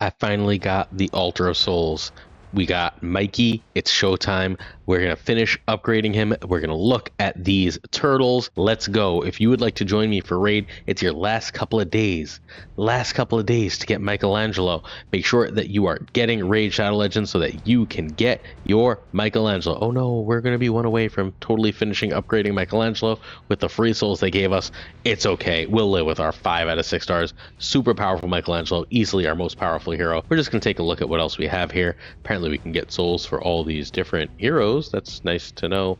I finally got the Altar of Souls. We got Mikey. It's showtime. We're going to finish upgrading him. We're going to look at these turtles. Let's go. If you would like to join me for raid, it's your last couple of days. Last couple of days to get Michelangelo. Make sure that you are getting Raid Shadow Legends so that you can get your Michelangelo. Oh no, we're going to be one away from totally finishing upgrading Michelangelo with the free souls they gave us. It's okay. We'll live with our 5 out of 6 stars. Super powerful Michelangelo. Easily our most powerful hero. We're just going to take a look at what else we have here. Apparently we can get souls for all these different heroes. That's nice to know.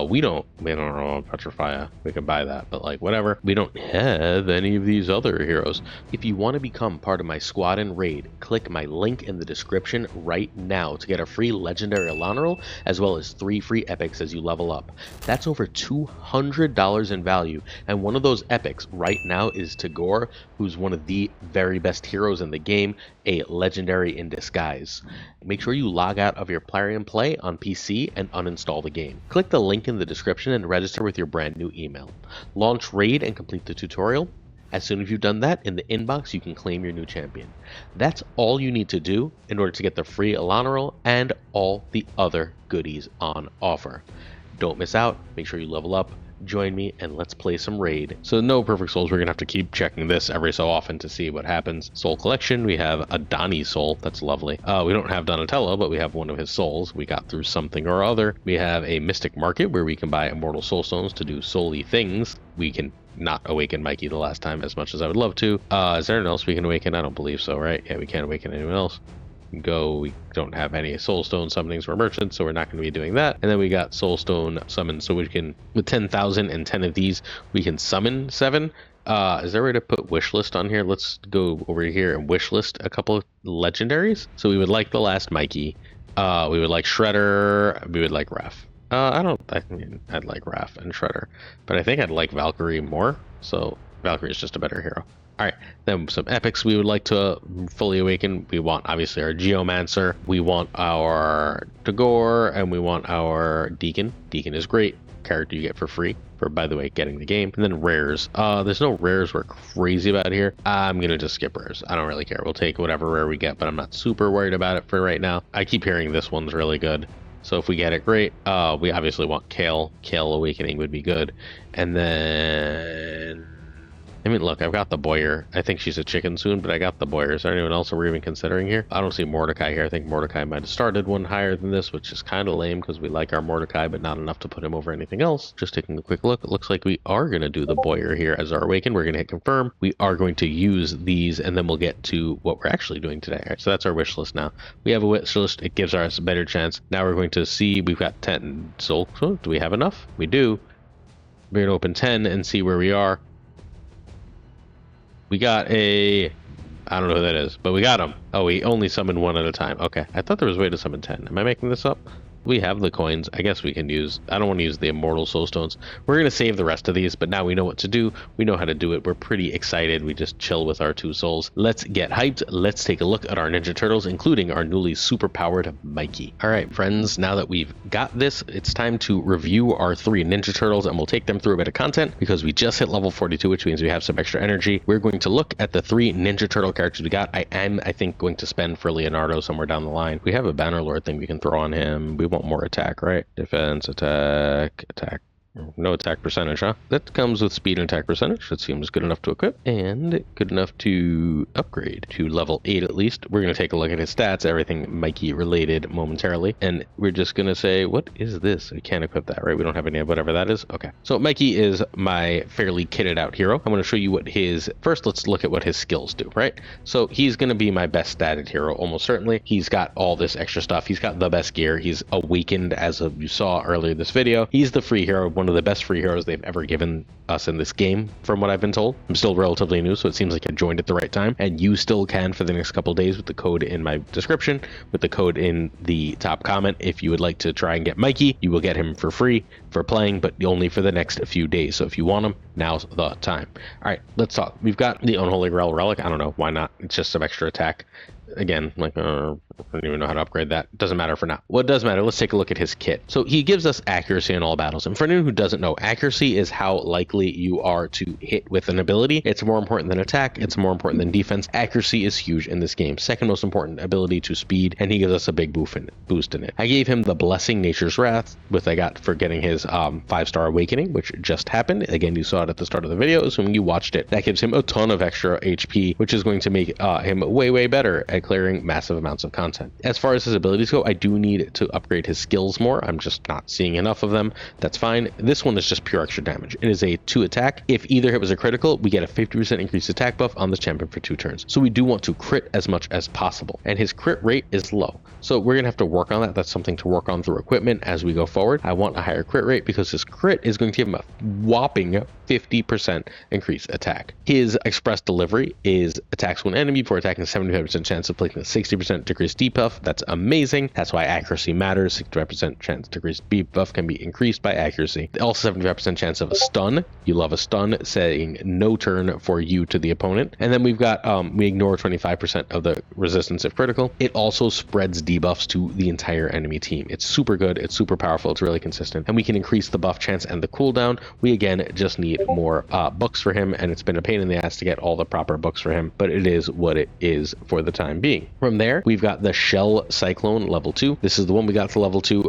We don't know Petrify. We can buy that, but like whatever. We don't have any of these other heroes. If you want to become part of my squad and raid, click my link in the description right now to get a free legendary Elenaril as well as 3 free epics as you level up. That's over $200 in value, and one of those epics right now is Tagoar, who's one of the very best heroes in the game, a legendary in disguise. Make sure you log out of your Plarium Play on PC and uninstall the game. Click the link in the description and register with your brand new email. Launch raid and complete the tutorial. As soon as you've done that, in the inbox you can claim your new champion. That's all you need to do in order to get the free Elenaril and all the other goodies on offer. Don't miss out, make sure you level up, join me, and let's play some raid. So no perfect souls, we're gonna have to keep checking this every so often to see what happens. Soul collection, we have a Donnie soul, that's lovely. We don't have Donatello, but we have one of his souls. We got through something or other. We have a mystic market where we can buy immortal soul stones to do soul-y things. We can not awaken Mikey the last time as much as I would love to. Is there anyone else we can awaken? I don't believe so, right? Yeah, we can't awaken anyone else. We don't have any soulstone summonings for merchants, so we're not going to be doing that. And then we got soulstone summons, so we can, with 10,000 and 10 of these, we can summon 7. Is there a way to put wish list on here? Let's go over here and wish list a couple of legendaries. So we would like the last Mikey, we would like Shredder, we would like Raph. I mean, I'd like Raph and Shredder, but I think I'd like Valkyrie more, so Valkyrie is just a better hero. Alright, then some epics we would like to fully awaken. We want, obviously, our Geomancer. We want our Tagoar, and we want our Deacon. Deacon is great. Character you get for free for, by the way, getting the game. And then rares. There's no rares we're crazy about here. I'm going to just skip rares. I don't really care. We'll take whatever rare we get, but I'm not super worried about it for right now. I keep hearing this one's really good. So if we get it, great. We obviously want Kale. Kale Awakening would be good. And then... I mean, look, I've got the Boyer. I think she's a chicken soon, but I got the Boyer. Is there anyone else that we're even considering here? I don't see Mordecai here. I think Mordecai might have started one higher than this, which is kind of lame because we like our Mordecai, but not enough to put him over anything else. Just taking a quick look, it looks like we are going to do the Boyer here as our Awaken. We're going to hit confirm. We are going to use these, and then we'll get to what we're actually doing today. All right, so that's our wish list now. We have a wish list. It gives us a better chance. Now we're going to see, we've got 10 soul. So do we have enough? We do. We're going to open 10 and see where we are. We got a... I don't know who that is, but we got him. Oh, we only summoned 1 at a time. Okay, I thought there was a way to summon 10. Am I making this up? We have the coins. I guess we can use... I don't want to use the immortal soul stones. We're going to save the rest of these, but now we know what to do. We know how to do it. We're pretty excited. We just chill with our 2 souls. Let's get hyped. Let's take a look at our Ninja Turtles, including our newly super-powered Mikey. All right, friends, now that we've got this, it's time to review our 3 Ninja Turtles, and we'll take them through a bit of content because we just hit level 42, which means we have some extra energy. We're going to look at the 3 Ninja Turtle characters we got. I think, going to spend for Leonardo somewhere down the line. We have a Bannerlord thing we can throw on him. We want more attack, right? Defense, attack, attack. No attack percentage, huh? That comes with speed and attack percentage. That seems good enough to equip and good enough to upgrade to level 8 at least. We're going to take a look at his stats, everything Mikey related momentarily. And we're just going to say, what is this? We can't equip that, right? We don't have any of whatever that is. Okay. So Mikey is my fairly kitted out hero. I'm going to show you what his... First, let's look at what his skills do, right? So he's going to be my best statted hero, almost certainly. He's got all this extra stuff. He's got the best gear. He's awakened, as you saw earlier in this video. He's the free hero, one of the best free heroes they've ever given us in this game, from what I've been told. I'm still relatively new, so it seems like I joined at the right time, and you still can for the next couple days with the code in my description, with the code in the top comment. If you would like to try and get Mikey, you will get him for free for playing, but only for the next few days. So if you want him, now's the time. All right, let's talk. We've got the Unholy Grail Relic. I don't know, why not? It's just some extra attack. again, like, I don't even know how to upgrade that. Doesn't matter for now. What does matter, let's take a look at his kit. So he gives us accuracy in all battles. And for anyone who doesn't know, accuracy is how likely you are to hit with an ability. It's more important than attack. It's more important than defense. Accuracy is huge in this game. Second most important ability to speed, and he gives us a big boost in it. I gave him the Blessing Nature's Wrath, which I got for getting his 5-star awakening, which just happened. Again, you saw it at the start of the video, assuming you watched it. That gives him a ton of extra HP, which is going to make him way better at clearing massive amounts of content. As far as his abilities go, I do need to upgrade his skills more. I'm just not seeing enough of them. That's fine. This one is just pure extra damage. It is a 2 attack. If either hit was a critical, we get a 50% increased attack buff on the champion for 2 turns. So we do want to crit as much as possible, and his crit rate is low. So we're gonna have to work on that. That's something to work on through equipment as we go forward. I want a higher crit rate because his crit is going to give him a whopping 50% increased attack. His express delivery is attacks one enemy before attacking, 75% chance of placing a 60% decreased debuff. That's amazing. That's why accuracy matters. 65% chance decreased debuff can be increased by accuracy. Also 75% chance of a stun. You love a stun, saying no turn for you to the opponent. And then we've got we ignore 25% of the resistance if critical. It also spreads debuffs to the entire enemy team. It's super good. It's super powerful. It's really consistent, and we can increase the buff chance and the cooldown. We again just need more books for him, and it's been a pain in the ass to get all the proper books for him, but it is what it is for the time being. From there, we've got the Shell Cyclone level 2. This is the one we got to level 2.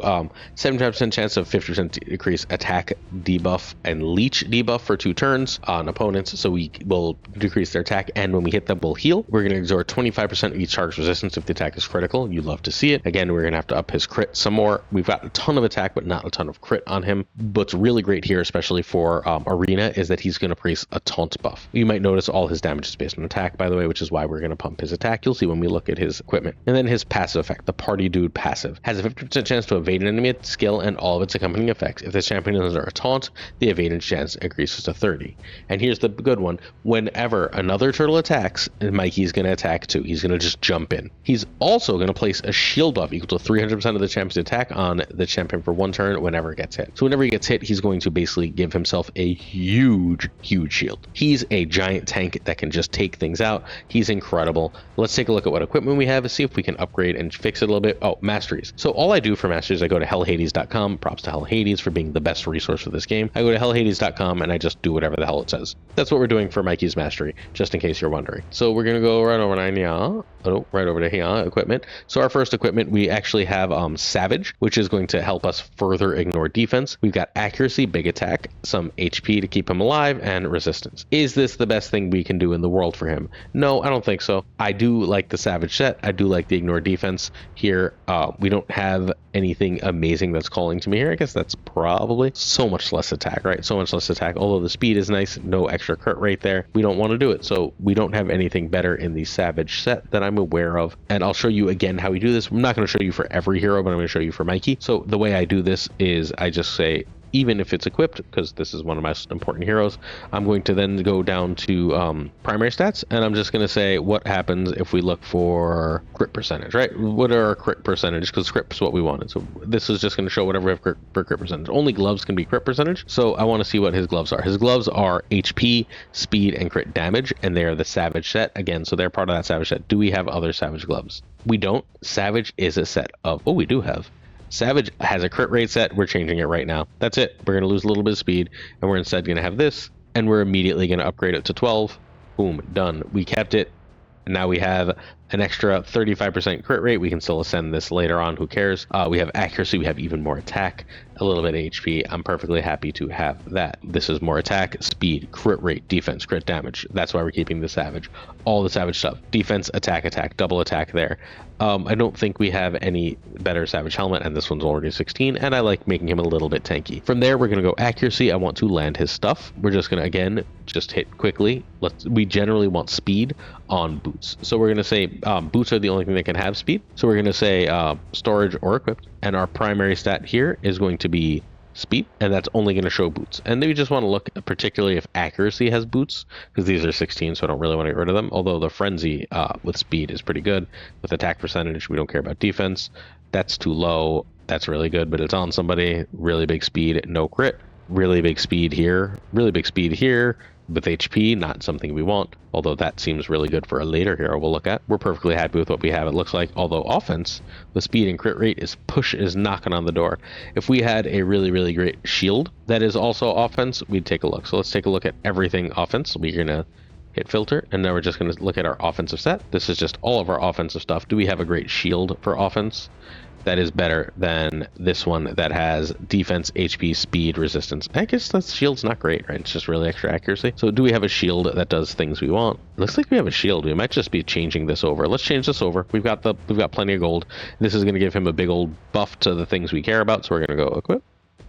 75% chance of 50% decrease attack debuff and leech debuff for 2 turns on opponents, so we will decrease their attack, and when we hit them, we'll heal. We're going to exert 25% of each target's resistance if the attack is critical. You love to see it. Again, we're going to have to up his crit some more. We've got a ton of attack, but not a ton of crit on him. What's really great here, especially for Arena, is that he's going to place a taunt buff. You might notice all his damage is based on attack, by the way, which is why we're going to pump his attack. You'll see when we look at his equipment. And then his passive effect, the Party Dude passive, has a 50% chance to evade an enemy skill and all of its accompanying effects. If the champion is under a taunt, the evaded chance increases to 30. And here's the good one. Whenever another turtle attacks, Mikey's going to attack too. He's going to just jump in. He's also going to place a shield buff equal to 300% of the champion's attack on the champion for 1 turn whenever it gets hit. So whenever he gets hit, he's going to basically give himself a huge shield. He's a giant tank that can just take things out. He's incredible. Let's take a look at what equipment we have and see if we can upgrade and fix it a little bit. Oh, masteries. So all I do for masteries, I go to hellhades.com. Props to Hellhades for being the best resource for this game. I go to hellhades.com and I just do whatever the hell it says. That's what we're doing for Mikey's mastery, just in case you're wondering. So we're going to go right over to here, equipment. So our first equipment, we actually have Savage, which is going to help us further ignore defense. We've got accuracy, big attack, some HP to keep him alive, and resistance. Is this the best thing we can do in the world for him? No, I don't think so. I do like the Savage set. I do like the ignore defense here. We don't have anything amazing that's calling to me here. I guess that's probably so much less attack, right? So much less attack. Although the speed is nice, no extra crit rate there. We don't want to do it. So we don't have anything better in the Savage set that I'm aware of. And I'll show you again how we do this. I'm not going to show you for every hero, but I'm going to show you for Mikey. So the way I do this is I just say, even if it's equipped, because this is one of my most important heroes, I'm going to then go down to primary stats, and I'm just going to say what happens if we look for crit percentage, right? What are our crit percentage? Because crit is what we wanted. So this is just going to show whatever we have for crit percentage. Only gloves can be crit percentage. So I want to see what his gloves are. His gloves are HP, speed, and crit damage, and they are the Savage set. Again, so they're part of that Savage set. Do we have other Savage gloves? We don't. Savage is a set of... Oh, we do have. Savage has a crit rate set. We're changing it right now. That's it. We're going to lose a little bit of speed, and we're instead going to have this, and we're immediately going to upgrade it to 12. Boom, done. We kept it. And now we have an extra 35% crit rate. We can still ascend this later on. Who cares? We have accuracy. We have even more attack, a little bit of HP. I'm perfectly happy to have that. This is more attack, speed, crit rate, defense, crit damage. That's why we're keeping the Savage. All the Savage stuff. Defense, attack, double attack there. I don't think we have any better Savage helmet, and this one's already 16, and I like making him a little bit tanky. From there, we're going to go accuracy. I want to land his stuff. We're just going to, again, just hit quickly. We generally want speed on boots. So we're going to say boots are the only thing that can have speed. So we're going to say storage or equipped, and our primary stat here is going to be speed, and that's only going to show boots. And then we just want to look particularly if accuracy has boots, because these are 16, so I don't really want to get rid of them. Although the frenzy with speed is pretty good. With attack percentage, we don't care about defense. That's too low. That's really good, but it's on somebody. Really big speed, no crit. Really big speed here. Really big speed here. with HP, not something we want, although that seems really good for a later hero we'll look at. We're perfectly happy with what we have, it looks like, although offense, the speed and crit rate is knocking on the door. If we had a really, really great shield that is also offense, we'd take a look. So let's take a look at everything offense. We're going to hit filter, and now we're just going to look at our offensive set. This is just all of our offensive stuff. Do we have a great shield for offense? That is better than this one that has defense, HP, speed, resistance. I guess that shield's not great, right? It's just really extra accuracy. So do we have a shield that does things we want? Looks like we have a shield. We might just be changing this over. Let's change this over. We've got plenty of gold. This is going to give him a big old buff to the things we care about. So we're going to go equip.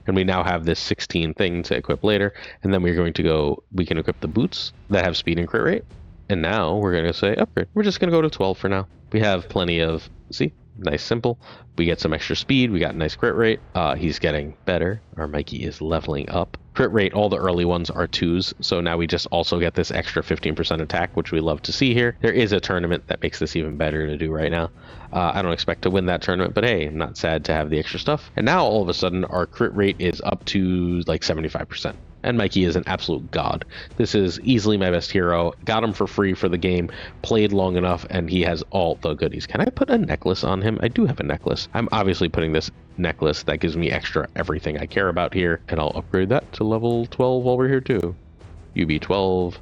And we now have this 16 thing to equip later. And then we're going to go, we can equip the boots that have speed and crit rate. And now we're going to say upgrade. We're just going to go to 12 for now. We have plenty of, see, nice simple. We get some extra speed. We got nice crit rate. He's getting better. Our Mikey is leveling up. Crit rate, all the early ones are 2s. So now we just also get this extra 15% attack, which we love to see here. There is a tournament that makes this even better to do right now. I don't expect to win that tournament, but hey, I'm not sad to have the extra stuff. And now all of a sudden our crit rate is up to like 75%. And Mikey is an absolute god. This is easily my best hero. Got him for free for the game. Played long enough, and he has all the goodies. Can I put a necklace on him? I do have a necklace. I'm obviously putting this necklace that gives me extra everything I care about here, and I'll upgrade that to level 12 while we're here too. UB 12.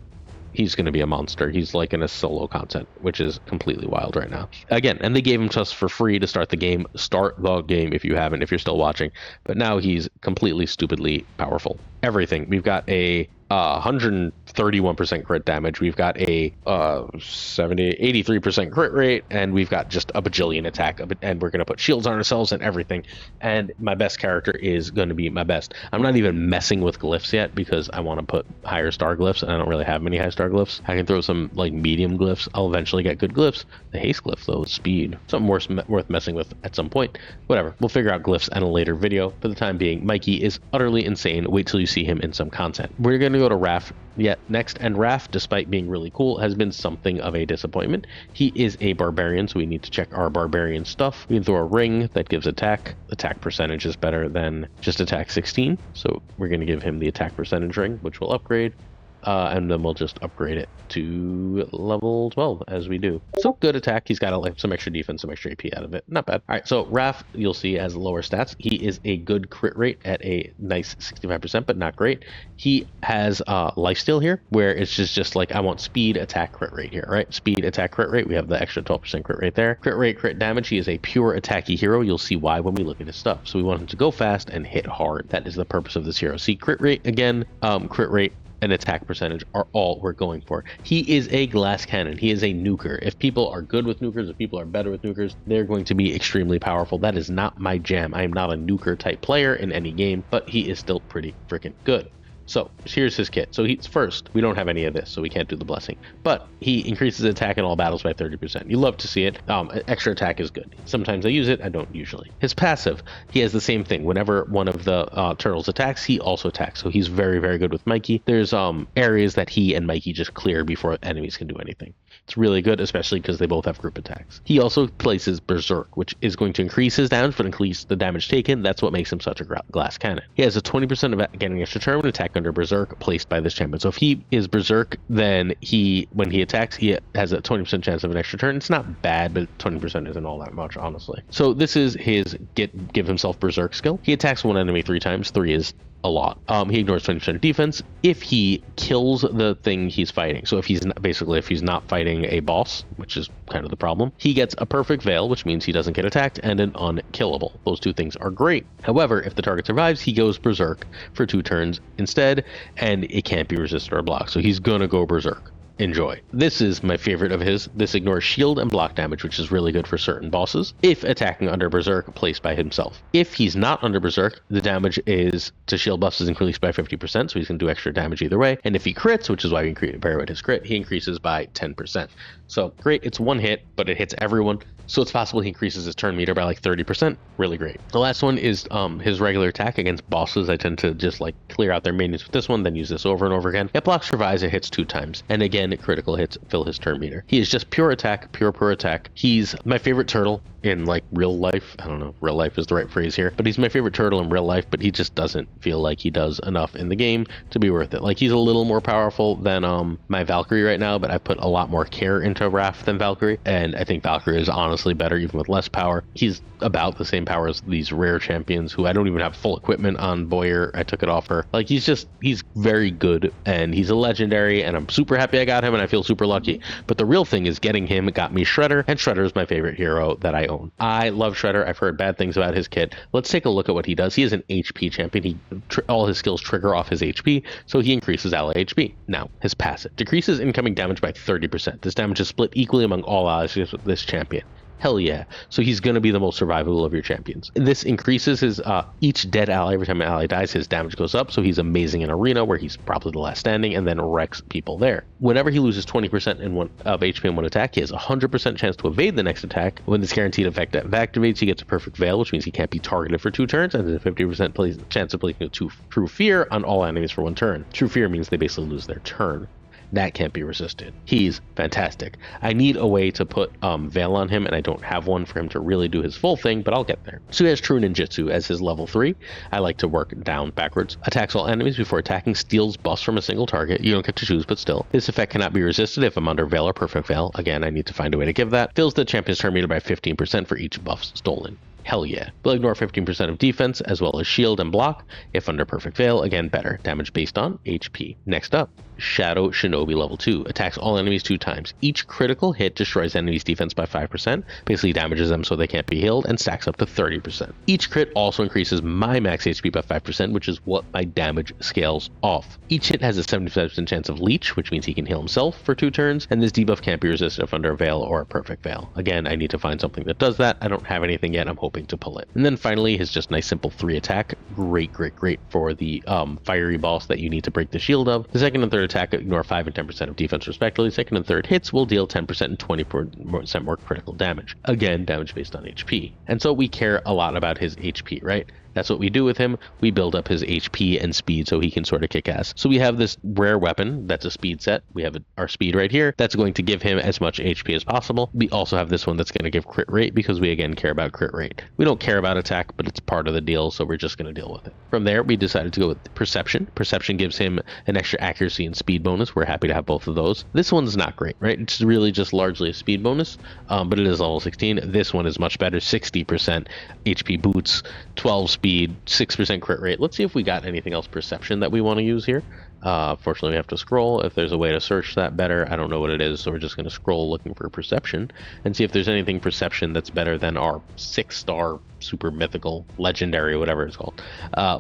He's going to be a monster. He's like in a solo content, which is completely wild right now. Again, and they gave him to us for free to start the game. Start the game if you haven't, if you're still watching. But now he's completely stupidly powerful. Everything. We've got a 131% crit damage. We've got a 83% crit rate, and we've got just a bajillion attack. And we're going to put shields on ourselves and everything. And my best character is going to be my best. I'm not even messing with glyphs yet because I want to put higher star glyphs, and I don't really have many high star glyphs. I can throw some like medium glyphs. I'll eventually get good glyphs. The haste glyph though, speed, something worth messing with at some point. Whatever, we'll figure out glyphs in a later video. For the time being, Mikey is utterly insane. Wait till you see him in some content. We're going to go to Raph yet next, and Raph, despite being really cool, has been something of a disappointment. He is a barbarian, so we need to check our barbarian stuff. We can throw a ring that gives attack. Attack percentage is better than just attack 16, so we're going to give him the attack percentage ring, which will upgrade. And then we'll just upgrade it to level 12 as we do. So good attack. He's got like some extra defense, some extra AP out of it. Not bad. All right, so Raph, you'll see, has lower stats. He is a good crit rate at a nice 65%, but not great. He has lifesteal here, where it's just like I want speed, attack, crit rate here, right? Speed, attack, crit rate. We have the extra 12% crit rate there. Crit rate, crit damage. He is a pure attacky hero. You'll see why when we look at his stuff. So we want him to go fast and hit hard. That is the purpose of this hero. See, crit rate again, crit rate and attack percentage are all we're going for. He is a glass cannon. He is a nuker. If people are good with nukers, if people are better with nukers, they're going to be extremely powerful. That is not my jam. I am not a nuker type player in any game, but he is still pretty freaking good. So here's his kit. So he's first. We don't have any of this, so we can't do the blessing. But he increases attack in all battles by 30%. You love to see it. Extra attack is good. Sometimes I use it. I don't usually. His passive, he has the same thing. Whenever one of the turtles attacks, he also attacks. So he's very, very good with Mikey. There's areas that he and Mikey just clear before enemies can do anything. It's really good, especially because they both have group attacks. He also places Berserk, which is going to increase his damage, but increase the damage taken. That's what makes him such a glass cannon. He has a 20% of getting extra turn when attack under Berserk placed by this champion. So if he is Berserk, then when he attacks, he has a 20% chance of an extra turn. It's not bad, but 20% isn't all that much, honestly. So this is his give himself Berserk skill. He attacks one enemy 3 times. 3 is a lot. He ignores 20% of defense if he kills the thing he's fighting. So if he's not fighting a boss, which is kind of the problem, he gets a perfect veil, which means he doesn't get attacked, and an unkillable. Those 2 things are great. However, if the target survives, he goes Berserk for 2 turns instead, and it can't be resisted or blocked. So he's gonna go Berserk. Enjoy. This is my favorite of his. This ignores shield and block damage, which is really good for certain bosses if attacking under Berserk placed by himself. If he's not under Berserk, the damage is to shield buffs is increased by 50%, so he's going to do extra damage either way. And if he crits, which is why we vary his crit, he increases by 10%. So great, it's 1 hit, but it hits everyone. So it's possible he increases his turn meter by like 30%. Really great. The last one is his regular attack against bosses. I tend to just like clear out their minions with this one, then use this over and over again. It blocks revives, it hits 2 times. And again, critical hits fill his turn meter. He is just pure attack, pure attack. He's my favorite turtle in like real life. I don't know if real life is the right phrase here, but he's my favorite turtle in real life, but he just doesn't feel like he does enough in the game to be worth it. Like, he's a little more powerful than my Valkyrie right now, but I put a lot more care into Raph than Valkyrie, and I think Valkyrie is honestly better even with less power. He's about the same power as these rare champions who I don't even have full equipment on. Boyer, I took it off her. Like, he's very good, and he's a legendary, and I'm super happy I got him, and I feel super lucky. But the real thing is getting him got me Shredder, and Shredder is my favorite hero that I own. I love Shredder. I've heard bad things about his kit. Let's take a look at what he does. He is an HP champion. All his skills trigger off his HP, so he increases ally HP. Now, his passive decreases incoming damage by 30%. This damage is split equally among all allies with this champion. Hell yeah. So he's going to be the most survivable of your champions. This increases his each dead ally. Every time an ally dies, his damage goes up. So he's amazing in arena, where he's probably the last standing, and then wrecks people there. Whenever he loses 20% of HP in one attack, he has a 100% chance to evade the next attack. When this guaranteed effect activates, he gets a perfect veil, which means he can't be targeted for 2 turns, and there's a 50% chance of placing a True Fear on all enemies for 1 turn. True Fear means they basically lose their turn. That can't be resisted. He's fantastic. I need a way to put Veil on him, and I don't have one for him to really do his full thing, but I'll get there. So he has True Ninjutsu as his level 3. I like to work down backwards. Attacks all enemies before attacking, steals buffs from a single target. You don't get to choose, but still. This effect cannot be resisted if I'm under Veil or Perfect Veil. Again, I need to find a way to give that. Fills the champion's turn meter by 15% for each buff stolen. Hell yeah. We'll ignore 15% of defense as well as shield and block. If under Perfect Veil, again better. Damage based on HP. Next up, Shadow Shinobi level 2. Attacks all enemies 2 times. Each critical hit destroys enemies' defense by 5%, basically damages them so they can't be healed, and stacks up to 30%. Each crit also increases my max HP by 5%, which is what my damage scales off. Each hit has a 75% chance of leech, which means he can heal himself for 2 turns, and this debuff can't be resisted if under a Veil or a Perfect Veil. Again, I need to find something that does that. I don't have anything yet. I'm hoping to pull it. And then finally, his just nice simple 3 attack. Great for the fiery boss that you need to break the shield of. The second and third attack ignore 5 and 10% of defense respectively. Second and third hits will deal 10% and 20% more critical damage. Again, damage based on HP. And so we care a lot about his HP, right? That's what we do with him. We build up his HP and speed so he can sort of kick ass. So we have this rare weapon that's a speed set. We have our speed right here. That's going to give him as much HP as possible. We also have this one that's going to give crit rate because we again care about crit rate. We don't care about attack, but it's part of the deal, so we're just going to deal with it. From there, we decided to go with perception. Perception gives him an extra accuracy and speed bonus. We're happy to have both of those. This one's not great, right? It's really just largely a speed bonus, but it is level 16. This one is much better. 60% HP boots, 12 speed, 6% crit rate. Let's see if we got anything else perception that we want to use here. Fortunately, we have to scroll. If there's a way to search that better, I don't know what it is, so we're just going to scroll looking for perception and see if there's anything perception that's better than our 6-star super mythical legendary, whatever it's called,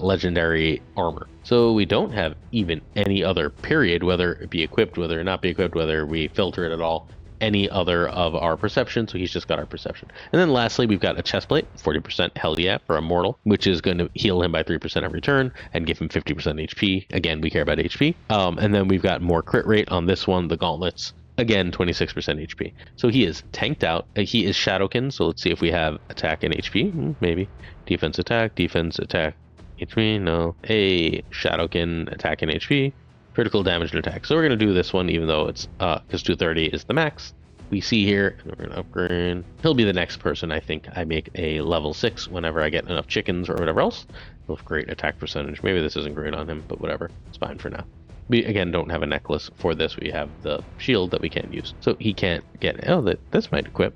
legendary armor. So we don't have even any other period, whether it be equipped, whether it not be equipped, whether we filter it at all, any other of our perception, so he's just got our perception. And then lastly, we've got a chest plate, 40% hell yeah for Immortal, which is going to heal him by 3% every turn and give him 50% HP. Again, we care about HP. And then we've got more crit rate on this one, the gauntlets. Again, 26% HP. So he is tanked out. He is Shadowkin, so let's see if we have attack and HP. Maybe. Defense, attack, HP, no. A Shadowkin, attack and HP. Critical damage and attack. So we're going to do this one, even though it's because 230 is the max. We see here, we're going to upgrade. He'll be the next person, I think. I make a level 6 whenever I get enough chickens or whatever else. With great attack percentage. Maybe this isn't great on him, but whatever. It's fine for now. We, again, don't have a necklace for this. We have the shield that we can't use. So he can't get... Oh, this might equip.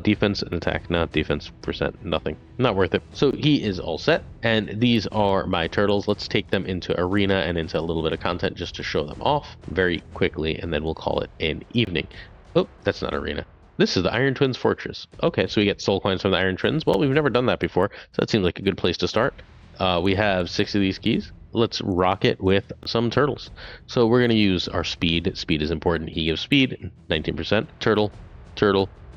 Defense and attack. Not defense percent. Nothing. Not worth it. So he is all set. And these are my turtles. Let's take them into arena and into a little bit of content just to show them off very quickly. And then we'll call it an evening. Oh, that's not arena. This is the Iron Twins Fortress. Okay, so we get soul coins from the Iron Twins. Well, we've never done that before. So that seems like a good place to start. We have 6 of these keys. Let's rock it with some turtles. So we're going to use our speed. Speed is important. He gives speed, 19%. Turtle,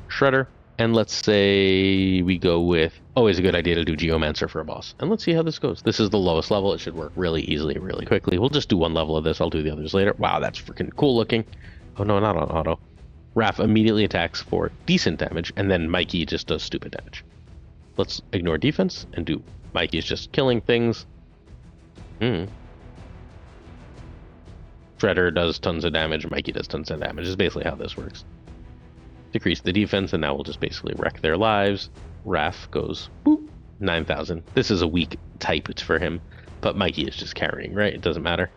Shredder. And let's say we go with, always a good idea to do Geomancer for a boss. And let's see how this goes. This is the lowest level. It should work really easily, really quickly. We'll just do one level of this. I'll do the others later. Wow, that's freaking cool looking. Oh no, not on auto. Raph immediately attacks for decent damage, and then Mikey just does stupid damage. Let's ignore defense and do Mikey's just killing things. Shredder does tons of damage, Mikey does tons of damage. Is basically how this works. Decrease the defense, and now we'll just basically wreck their lives. Raph goes, boop, 9,000. This is a weak type for him, but Mikey is just carrying, right? It doesn't matter.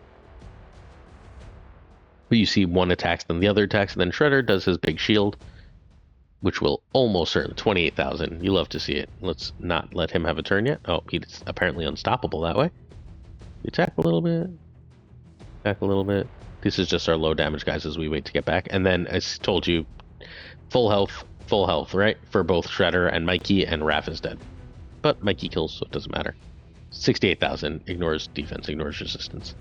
But you see one attacks, then the other attacks, and then Shredder does his big shield, which will almost certainly 28,000. You love to see it. Let's not let him have a turn yet. Oh, he's apparently unstoppable that way. We attack a little bit. Attack a little bit. This is just our low damage guys as we wait to get back. And then, as told you, full health, right? For both Shredder and Mikey, and Raph is dead. But Mikey kills, so it doesn't matter. 68,000. Ignores defense, ignores resistance.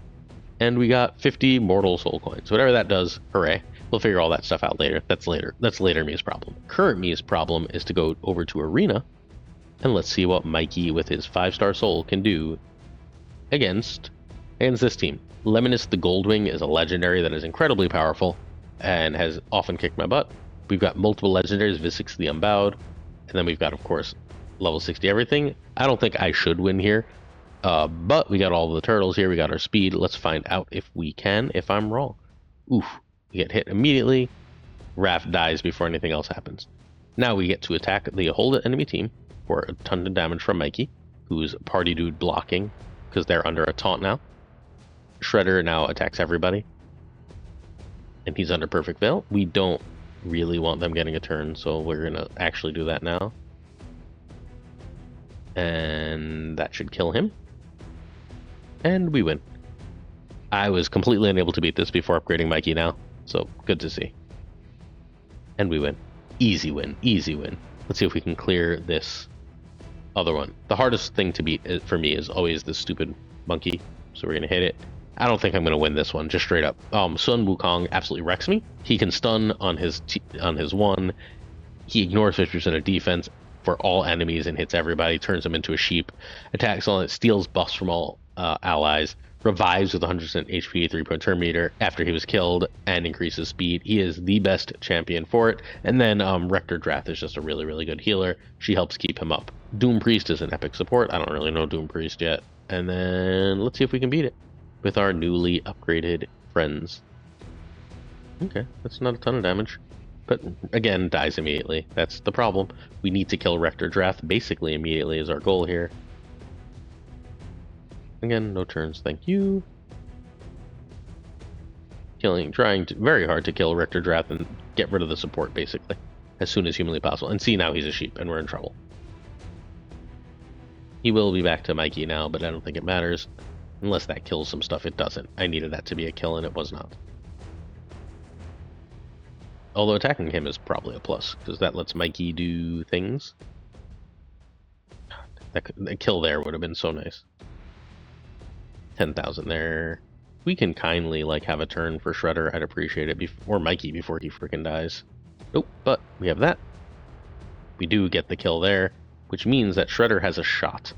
And we got 50 mortal soul coins. Whatever that does, hooray. We'll figure all that stuff out later. That's later. That's later Me's problem. Current Me's problem is to go over to Arena, and let's see what Mikey with his 5-star soul can do against this team. Lemonus the Goldwing is a legendary that is incredibly powerful and has often kicked my butt. We've got multiple legendaries, Visix the Unbowed, and then we've got, of course, level 60 everything. I don't think I should win here, but we got all the turtles here. We got our speed. Let's find out if we can, if I'm wrong. Oof. We get hit immediately. Raph dies before anything else happens. Now we get to attack the whole enemy team for a ton of damage from Mikey, who's party dude blocking because they're under a taunt now. Shredder now attacks everybody, and he's under perfect veil. We don't really want them getting a turn, so we're gonna actually do that now, and that should kill him, and we win. I was completely unable to beat this before upgrading Mikey now, so good to see. And we win. Easy win, easy win. Let's see if we can clear this other one. The hardest thing to beat for me is always this stupid monkey, so we're gonna hit it. I don't think I'm gonna win this one, just straight up. Sun Wukong absolutely wrecks me. He can stun on his one. He ignores 50% of defense for all enemies and hits everybody, turns them into a sheep, attacks on it, steals buffs from all allies, revives with 100% HP, 3-point turn meter after he was killed, and increases speed. He is the best champion for it. And then Rector Drath is just a really, really good healer. She helps keep him up. Doom Priest is an epic support. I don't really know Doom Priest yet. And then let's see if we can beat it with our newly upgraded friends. Okay, that's not a ton of damage. But again, dies immediately. That's the problem. We need to kill Rector Drath basically immediately is our goal here. Again, no turns, thank you. Trying very hard to kill Rector Drath and get rid of the support basically as soon as humanly possible. And see, now he's a sheep and we're in trouble. He will be back to Mikey now, but I don't think it matters. Unless that kills some stuff, it doesn't. I needed that to be a kill and it was not. Although attacking him is probably a plus, because that lets Mikey do things. That kill there would have been so nice. 10,000 there. We can kindly have a turn for Shredder. I'd appreciate it. Or Mikey before he freaking dies. Nope, but we have that. We do get the kill there, which means that Shredder has a shot.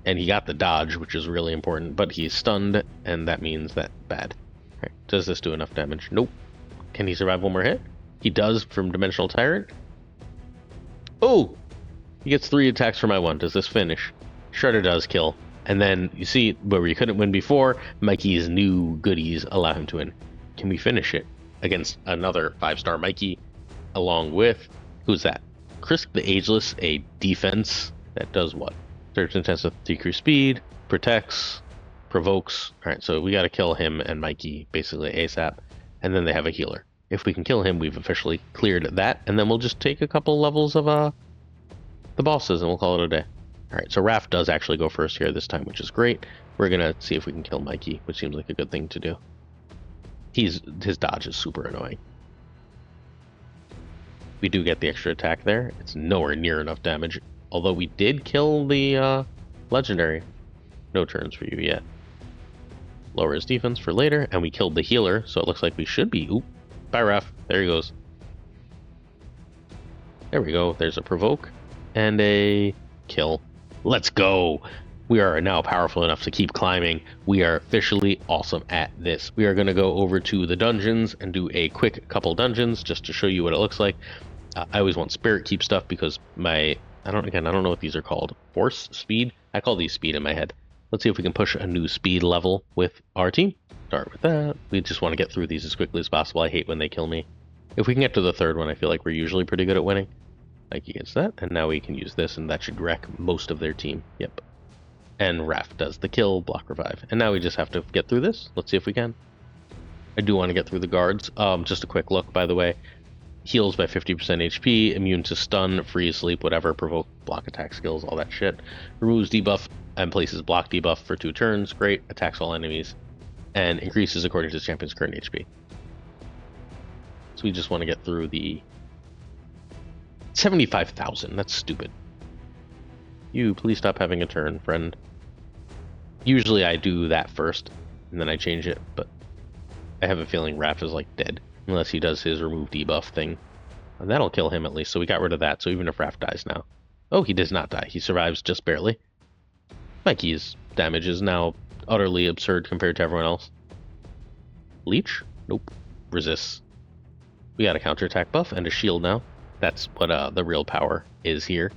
And he got the dodge, which is really important, but he's stunned, and that means that bad. Right. Does this do enough damage? Nope. Can he survive one more hit? He does from Dimensional Tyrant. Oh! He gets 3 attacks for my 1. Does this finish? Shredder does kill. And then, you see, where we couldn't win before, Mikey's new goodies allow him to win. Can we finish it against another 5-star Mikey, along with, who's that? Chris the Ageless, a defense that does what? Surge intense with decreased speed, protects, provokes. Alright, so we gotta kill him and Mikey basically ASAP. And then they have a healer. If we can kill him, we've officially cleared that, and then we'll just take a couple levels of the bosses and we'll call it a day. Alright, so Raph does actually go first here this time, which is great. We're gonna see if we can kill Mikey, which seems like a good thing to do. His dodge is super annoying. We do get the extra attack there. It's nowhere near enough damage. Although we did kill the legendary. No turns for you yet. Lower his defense for later, and we killed the healer, so it looks like we should be. Oop. Bye, Raph. There he goes. There we go. There's a provoke and a kill. Let's go. We are now powerful enough to keep climbing. We are officially awesome at this. We are going to go over to the dungeons and do a quick couple dungeons just to show you what it looks like. I always want spirit keep stuff because I don't know what these are called. Force? Speed? I call these speed in my head. Let's see if we can push a new speed level with our team. Start with that. We just want to get through these as quickly as possible. I hate when they kill me. If we can get to the third one, I feel like we're usually pretty good at winning. Mikey gets that, and now we can use this, and that should wreck most of their team. Yep. And Raph does the kill, block revive. And now we just have to get through this. Let's see if we can. I do want to get through the guards. Just a quick look, by the way. Heals by 50% HP, immune to stun, freeze, sleep, whatever, provoke, block attack skills, all that shit. Removes debuff and places block debuff for 2 turns. Great. Attacks all enemies. And increases according to the champion's current HP. So we just want to get through the 75,000. That's stupid. You, please stop having a turn, friend. Usually I do that first, and then I change it, but I have a feeling Raph is like dead, unless he does his remove debuff thing. And that'll kill him at least, so we got rid of that, so even if Raph dies now. Oh, he does not die. He survives just barely. Mikey's damage is now utterly absurd compared to everyone else. Leech? Nope. Resists. We got a counterattack buff and a shield now. That's what the real power is here.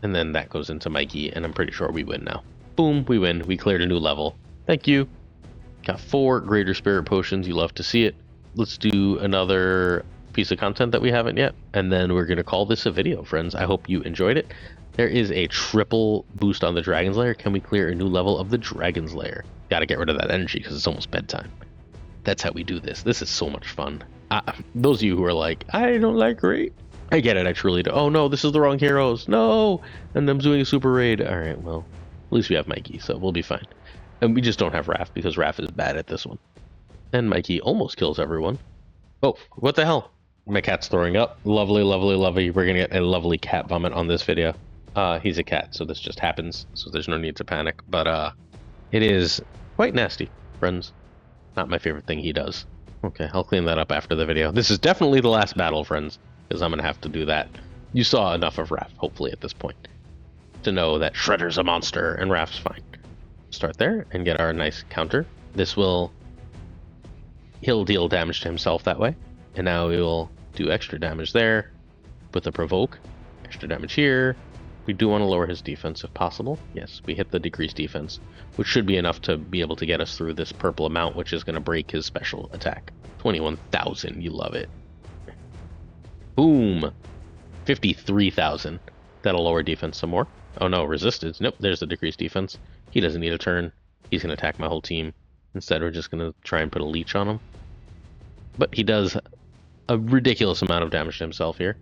And then that goes into Mikey, and I'm pretty sure we win now. Boom, we win. We cleared a new level. Thank you. Got 4 Greater Spirit Potions. You love to see it. Let's do another piece of content that we haven't yet, and then we're going to call this a video, friends. I hope you enjoyed it. There is a triple boost on the Dragon's Lair. Can we clear a new level of the Dragon's Lair? Got to get rid of that energy because it's almost bedtime. That's how we do this. This is so much fun. Those of you who are like, I don't like raid, I get it, I truly do. Oh no, this is the wrong heroes. No! And I'm doing a super raid. Alright, well, at least we have Mikey, so we'll be fine. And we just don't have Raph, because Raph is bad at this one. And Mikey almost kills everyone. Oh, what the hell? My cat's throwing up. Lovely, lovely, lovely. We're gonna get a lovely cat vomit on this video. He's a cat, so this just happens, so there's no need to panic. But, it is quite nasty, friends. Not my favorite thing he does. Okay, I'll clean that up after the video. This is definitely the last battle, friends, because I'm going to have to do that. You saw enough of Raph, hopefully, at this point, to know that Shredder's a monster and Raph's fine. Start there and get our nice counter. He'll deal damage to himself that way. And now we will do extra damage there with the provoke. Extra damage here. We do want to lower his defense if possible. Yes, we hit the decreased defense, which should be enough to be able to get us through this purple amount, which is going to break his special attack. 21,000, you love it. Boom! 53,000. That'll lower defense some more. Oh no, resistance. Nope, there's the decreased defense. He doesn't need a turn. He's going to attack my whole team. Instead, we're just going to try and put a leech on him. But he does a ridiculous amount of damage to himself here.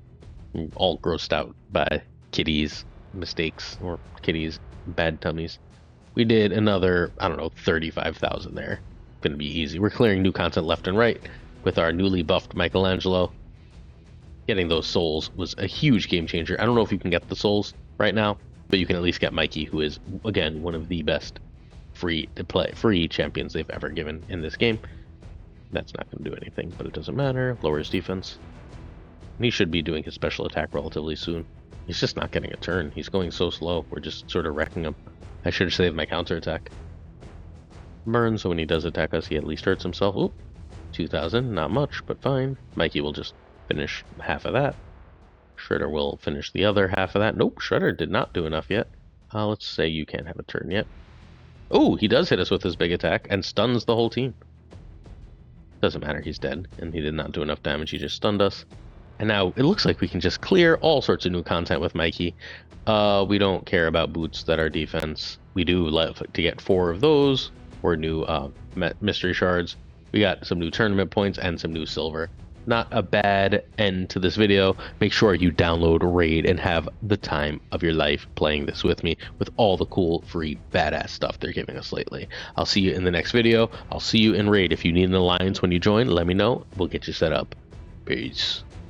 All grossed out by Kitty's mistakes, or Kitty's bad tummies. We did another, I don't know, 35,000 there. Gonna be easy. We're clearing new content left and right with our newly buffed Michelangelo. Getting those souls was a huge game changer. I don't know if you can get the souls right now, but you can at least get Mikey, who is, again, one of the best free champions they've ever given in this game. That's not going to do anything, but it doesn't matter. Lower his defense. And he should be doing his special attack relatively soon. He's just not getting a turn. He's going so slow. We're just sort of wrecking him. I should have saved my counterattack. Burn, so when he does attack us, he at least hurts himself. Oop, 2,000, not much, but fine. Mikey will just finish half of that. Shredder will finish the other half of that. Nope, Shredder did not do enough yet. Let's say you can't have a turn yet. Oh, he does hit us with his big attack and stuns the whole team. Doesn't matter, he's dead, and he did not do enough damage. He just stunned us. And now it looks like we can just clear all sorts of new content with Mikey. We don't care about boots that are defense. We do love to get 4 of those, or new mystery shards. We got some new tournament points and some new silver. Not a bad end to this video. Make sure you download Raid and have the time of your life playing this with me, with all the cool, free, badass stuff they're giving us lately. I'll see you in the next video. I'll see you in Raid. If you need an alliance when you join, let me know. We'll get you set up. Peace.